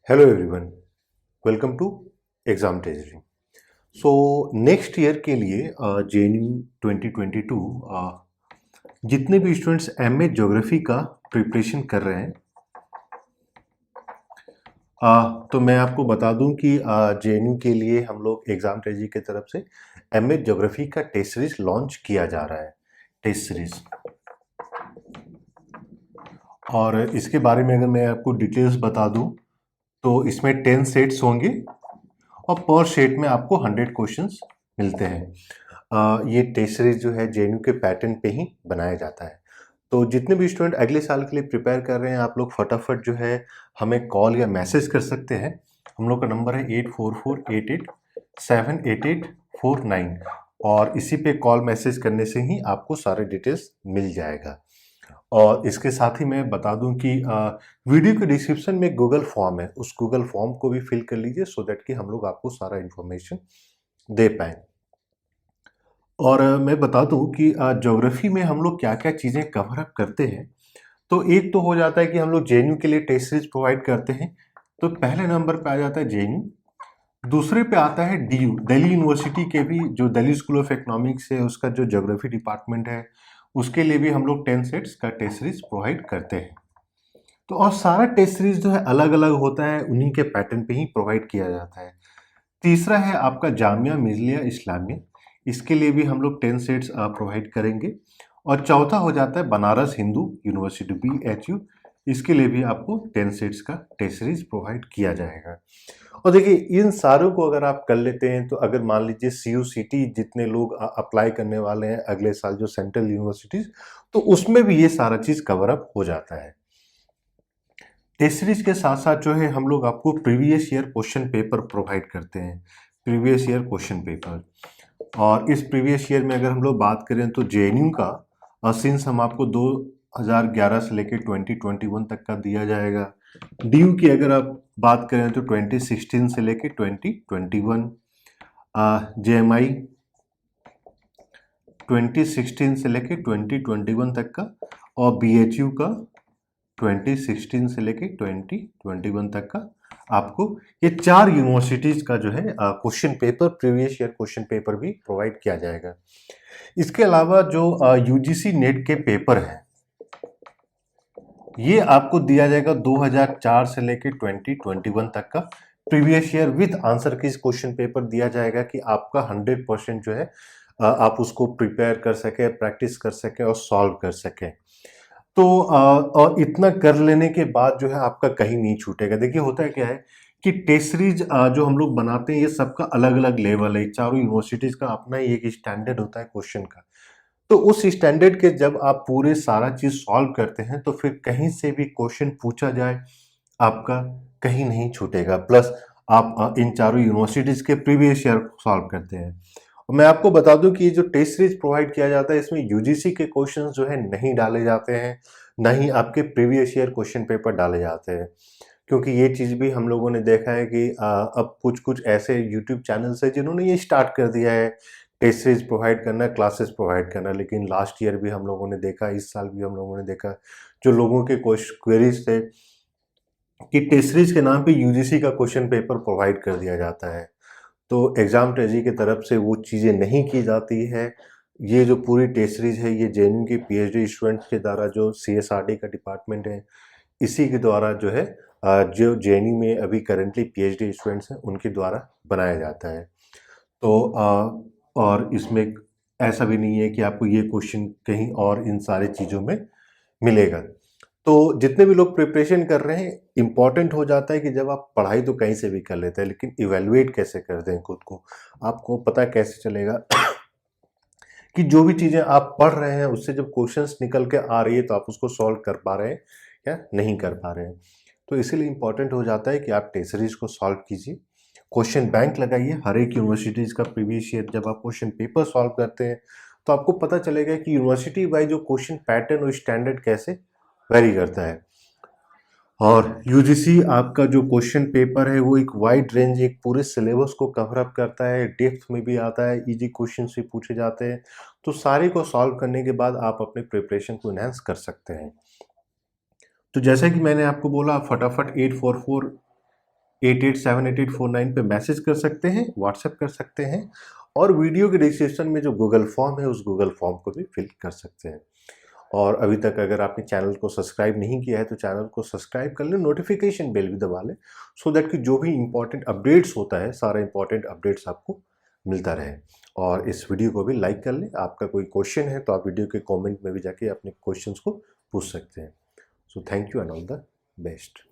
Hello everyone, welcome to exam treasury. So next year के लिए JNU 2022 जितने भी स्टूडेंट्स एमए ज्योग्राफी का प्रिपरेशन कर रहे हैं, तो मैं आपको बता दूं कि जेएनयू के लिए हम लोग एग्ज़ाम ट्रेजरी की तरफ से एमए ज्योग्राफी का टेस्ट सीरीज लॉन्च किया जा रहा है। टेस्ट सीरीज, और इसके बारे में अगर मैं आपको डिटेल्स बता दूं तो इसमें 10 सेट्स होंगे और पर सेट में आपको 100 क्वेश्चंस मिलते हैं। ये टेस्ट सीरीज जो है जेएनयू के पैटर्न पे ही बनाया जाता है। तो जितने भी स्टूडेंट अगले साल के लिए प्रिपेयर कर रहे हैं, आप लोग फटाफट जो है हमें कॉल या मैसेज कर सकते हैं। हम लोग का नंबर है 8448878849, और इसी पे कॉल मैसेज करने से ही आपको सारे डिटेल्स मिल जाएगा। और इसके साथ ही मैं बता दूं कि वीडियो के डिस्क्रिप्शन में गूगल फॉर्म है, उस गूगल फॉर्म को भी फिल कर लीजिए सो दैट कि हम लोग आपको सारा इन्फॉर्मेशन दे पाएँ। और मैं बता दूं कि ज्योग्राफी में हम लोग क्या-क्या चीज़ें कवर अप करते हैं। तो एक तो हो जाता है कि हम लोग जेएनयू के लिए टेस्ट सीरीज प्रोवाइड करते हैं, तो पहले नंबर पे आ जाता है जेएनयू। दूसरे पे आता है डीयू, दिल्ली यूनिवर्सिटी के भी जो दिल्ली स्कूल ऑफ इकोनॉमिक्स है, उसका जो ज्योग्राफी डिपार्टमेंट है, उसके लिए भी हम लोग 10 सेट्स का टेस्ट सीरीज प्रोवाइड करते हैं। तो और सारा टेस्ट सीरीज जो है अलग-अलग होता है, उन्हीं के पैटर्न पे ही प्रोवाइड किया जाता है। तीसरा है आपका जामिया मिलिया इस्लामिया, इसके लिए भी हम लोग 10 सेट्स प्रोवाइड करेंगे। और चौथा हो जाता है बनारस हिंदू यूनिवर्सिटी बीएचयू, इसके लिए भी आपको 10 सेट्स का टेस्ट सीरीज प्रोवाइड किया जाएगा। और देखिए, इन सारों को अगर आप कर लेते हैं तो अगर मान लीजिए सीयूसीटी जितने लोग अप्लाई करने वाले हैं अगले साल, जो सेंट्रल यूनिवर्सिटीज, तो उसमें भी ये सारा चीज कवर अप हो जाता है। टेस्ट सीरीज के साथ साथ जो है हम लोग आपको previous year question paper provide करते हैं। प्रीवियस ईयर क्वेश्चन पेपर, और इस प्रीवियस ईयर में अगर हम लोग बात करें तो जेएनयू का सिंस हम आपको 2011 से लेकर 2021 तक का दिया जाएगा। डीयू की अगर आप बात करें तो 2016 से लेकर 2021, जेएमआई 2016 से लेकर 2021 तक का, और बीएचयू का 2016 से लेके 2021 तक का आपको ये 4 यूनिवर्सिटीज का जो है question paper, previous year question paper भी प्रोवाइड किया जाएगा। इसके अलावा जो यूजीसी नेट के पेपर हैं, ये आपको दिया जाएगा 2004 से लेके 2021 तक का previous year with answer keys question paper दिया जाएगा कि आपका 100% जो है आप उसको प्रिपेयर कर सके, प्रैक्टिस कर सके और सॉल्व कर सके। तो और इतना कर लेने के बाद जो है आपका कहीं नहीं छूटेगा। देखिए, होता है क्या है कि टेस्ट सीरीज जो हम लोग बनाते हैं, ये सबका अलग अलग लेवल है। चारों यूनिवर्सिटीज का अपना ही एक स्टैंडर्ड होता है क्वेश्चन का। तो उस स्टैंडर्ड के जब आप पूरे सारा चीज सॉल्व करते हैं तो फिर कहीं से भी क्वेश्चन पूछा जाए, आपका कहीं नहीं छूटेगा। प्लस आप इन चारों यूनिवर्सिटीज के प्रीवियस ईयर सॉल्व करते हैं। और मैं आपको बता दूं कि ये जो टेस्ट सीरीज प्रोवाइड किया जाता है, इसमें यूजीसी के क्वेश्चंस जो है नहीं डाले जाते हैं, ना ही आपके प्रीवियस ईयर क्वेश्चन पेपर डाले जाते हैं। क्योंकि ये चीज़ भी हम लोगों ने देखा है कि अब कुछ कुछ ऐसे यूट्यूब चैनल्स हैं जिन्होंने ये स्टार्ट कर दिया है टेस्ट सीरीज प्रोवाइड करना, क्लासेस प्रोवाइड करना। लेकिन लास्ट ईयर भी हम लोगों ने देखा, इस साल भी हम लोगों ने देखा, जो लोगों के क्वेरीज थे कि टेस्ट सीरीज के नाम पे यूजीसी का क्वेश्चन पेपर प्रोवाइड कर दिया जाता है। तो एग्ज़ाम ट्रेजरी की तरफ से वो चीज़ें नहीं की जाती है। ये जो पूरी टेस्ट सीरीज है, ये जेएनयू के पीएचडी स्टूडेंट्स के द्वारा, जो सीएसआरडी का डिपार्टमेंट है, इसी के द्वारा जो है जो जेएनयू में अभी करंटली पीएचडी स्टूडेंट्स हैं उनके द्वारा बनाया जाता है। तो और इसमें ऐसा भी नहीं है कि आपको ये क्वेश्चन कहीं और इन सारी चीज़ों में मिलेगा। तो जितने भी लोग प्रिपरेशन कर रहे हैं, इम्पॉर्टेंट हो जाता है कि जब आप पढ़ाई तो कहीं से भी कर लेते हैं, लेकिन इवैल्यूएट कैसे करते हैं खुद को, आपको पता कैसे चलेगा कि जो भी चीज़ें आप पढ़ रहे हैं उससे जब क्वेश्चंस निकल के आ रही है तो आप उसको सॉल्व कर पा रहे हैं या नहीं कर पा रहे हैं। तो इसीलिए इम्पॉर्टेंट हो जाता है कि आप टेस्ट सीरीज को सॉल्व कीजिए, क्वेश्चन बैंक लगाइए। हर एक यूनिवर्सिटीज़ का प्रीवियस ईयर जब आप क्वेश्चन पेपर सॉल्व करते हैं तो आपको पता चलेगा कि यूनिवर्सिटी वाइज जो क्वेश्चन पैटर्न और स्टैंडर्ड कैसे वेरी करता है। और यूजीसी आपका जो क्वेश्चन पेपर है वो एक वाइड रेंज, एक पूरे सिलेबस को कवर अप करता है, डेप्थ में भी आता है, इजी क्वेश्चन भी पूछे जाते हैं। तो सारे को सॉल्व करने के बाद आप अपने प्रिपरेशन को एनहांस कर सकते हैं। तो जैसे कि मैंने आपको बोला, फटाफट 88784849 पे मैसेज कर सकते हैं, व्हाट्सएप कर सकते हैं, और वीडियो के डिस्क्रिप्शन में जो गूगल फॉर्म है उस गूगल फॉर्म को भी फिल कर सकते हैं। और अभी तक अगर आपने चैनल को सब्सक्राइब नहीं किया है तो चैनल को सब्सक्राइब कर लें, नोटिफिकेशन बेल भी दबा लें, सो दैट कि जो भी इंपॉर्टेंट अपडेट्स होता है सारा इंपॉर्टेंट अपडेट्स आपको मिलता रहे। और इस वीडियो को भी लाइक कर लें। आपका कोई क्वेश्चन है तो आप वीडियो के कमेंट में भी जाके अपने क्वेश्चंस को पूछ सकते हैं। So thank you and all the best.